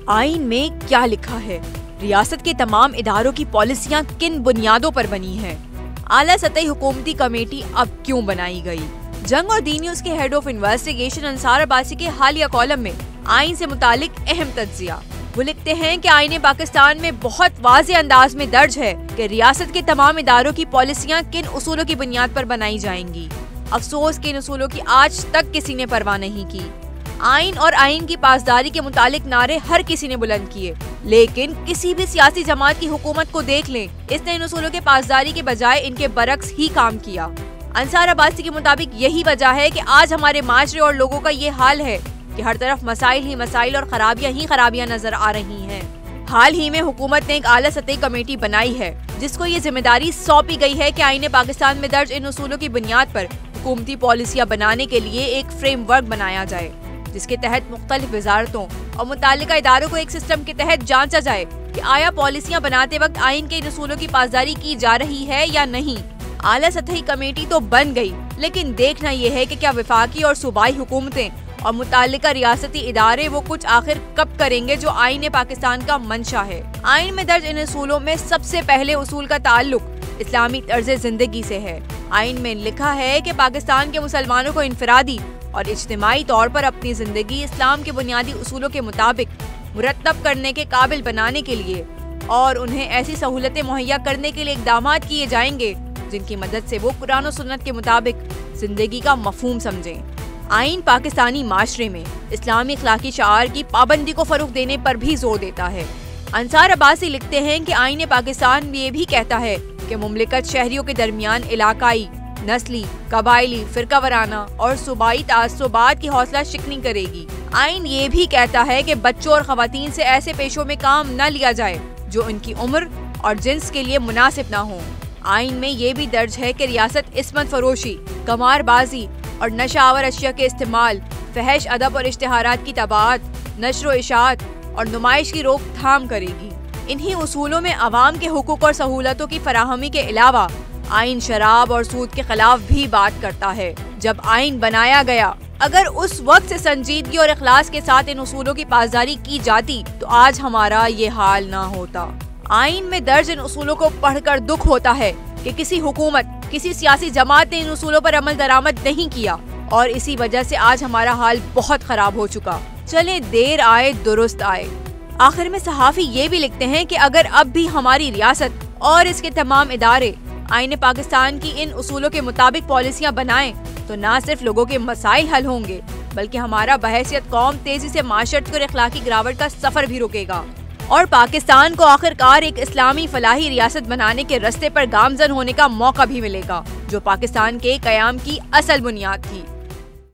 आइन में क्या लिखा है? रियासत के तमाम इदारों की पॉलिसियां किन बुनियादों पर बनी हैं? आला सतही हुकूमती कमेटी अब क्यों बनाई गई? जंग और दी न्यूज के head of investigation Ansar Abbasi के हालिया कॉलम में आइन से मुतालिक अहम तज्जिया। वो लिखते हैं कि आईने पाकिस्तान में बहुत वाज़े अंदाज में दर्ज है कि रियासत के तमाम इदारों की पॉलिसियां किन उसूलों की बुनियाद पर बनाई जाएंगी। अफसोस के इन उसूलों की आज तक किसी ने परवाह नहीं की। आइन और आइन की पासदारी के मुतालिक नारे हर किसी ने बुलंद किए, लेकिन किसी भी सियासी जमात की हुकूमत को देख लें, इसने इन उसूलों के पासदारी के बजाय इनके बरक्स ही काम किया। अंसार अब्बासी के मुताबिक यही वजह है कि आज हमारे माशरे और लोगों का ये हाल है कि हर तरफ मसाइल ही मसाइल और खराबियां ही खराबियां नजर आ रही हैं। हाल ही में हुकूमत ने एक आला सतही कमेटी बनाई है जिसको ये जिम्मेदारी सौंपी गई है कि आईने पाकिस्तान में दर्ज इन उसूलों की बुनियाद पर हुकूमती पॉलिसियां बनाने के लिए एक फ्रेमवर्क बनाया जाए, जिसके तहत मुख्तलिफ वजारतों और मुताल्लिका इदारों को एक सिस्टम के तहत जांचा जाए कि आया पॉलिसियां बनाते वक्त आइन के इन उसूलों की पासदारी की जा रही है या नहीं। आला सतही कमेटी तो बन गई, लेकिन देखना यह है कि क्या वफाकी और सूबाई हुकूमतें और मुताल्लिका रियासती इदारे वो कुछ आखिर कब करेंगे जो आईने पाकिस्तान का मंशा है। आइन में दर्ज इन उसूलों में सबसे पहले उसूल का ताल्लुक इस्लामी तर्ज जिंदगी से है। आइन में लिखा है कि पाकिस्तान के मुसलमानों को इनफरादी और इज्तिमाई तौर पर अपनी जिंदगी इस्लाम के बुनियादी उसूलों के मुताबिक मुरत्तब करने के काबिल बनाने के लिए और उन्हें ऐसी सहूलतें मुहैया करने के लिए इक़दाम किए जाएंगे जिनकी मदद से वो कुरान और सुन्नत के मुताबिक जिंदगी का मफहूम समझें। आइन पाकिस्तानी माशरे में इस्लामी अखलाकी शार की पाबंदी को फरोग देने पर भी जोर देता है। अंसार अब्बासी लिखते हैं कि आईने पाकिस्तान ये भी कहता है कि मुमलिकत शहरियों के दरमियान इलाकाई, नस्ली, कबायली, फिरकावाराना और सूबाई तासुबात की हौसला शिकनी करेगी। आइन ये भी कहता है कि बच्चों और खवातीन से ऐसे पेशों में काम न लिया जाए जो उनकी उम्र और जिन्स के लिए मुनासिब न हो। आइन में ये भी दर्ज है कि रियासत इस्मत फरोशी, कमारबाजी और नशावर अशिया के इस्तेमाल, फहश अदब और इश्तिहारात की तबाअत, नशर व इशाअत और नुमाइश की रोकथाम करेगी। इन्हीं उसूलों में अवाम के हुकूक और सहूलतों की फराहमी के अलावा आइन शराब और सूद के खिलाफ भी बात करता है। जब आइन बनाया गया, अगर उस वक्त से संजीदगी और इखलास के साथ इन उसूलों की पासदारी की जाती तो आज हमारा ये हाल ना होता। आइन में दर्ज इन उसूलों को पढ़कर दुख होता है कि किसी हुकूमत, किसी सियासी जमात ने इन उसूलों पर अमल दरामद नहीं किया और इसी वजह से आज हमारा हाल बहुत खराब हो चुका। चले देर आए दुरुस्त आए। आखिर में सहाफी ये भी लिखते हैं कि अगर अब भी हमारी रियासत और इसके तमाम इदारे आईने पाकिस्तान की इन उसूलों के मुताबिक पॉलिसियां बनाएं तो न सिर्फ लोगों के मसाइल हल होंगे बल्कि हमारा बहैसियत कौम तेजी से माशरती और अखलाकी गिरावट का सफर भी रुकेगा और पाकिस्तान को आखिरकार एक इस्लामी फलाही रियासत बनाने के रास्ते पर गामजन होने का मौका भी मिलेगा, जो पाकिस्तान के कयाम की असल बुनियाद थी।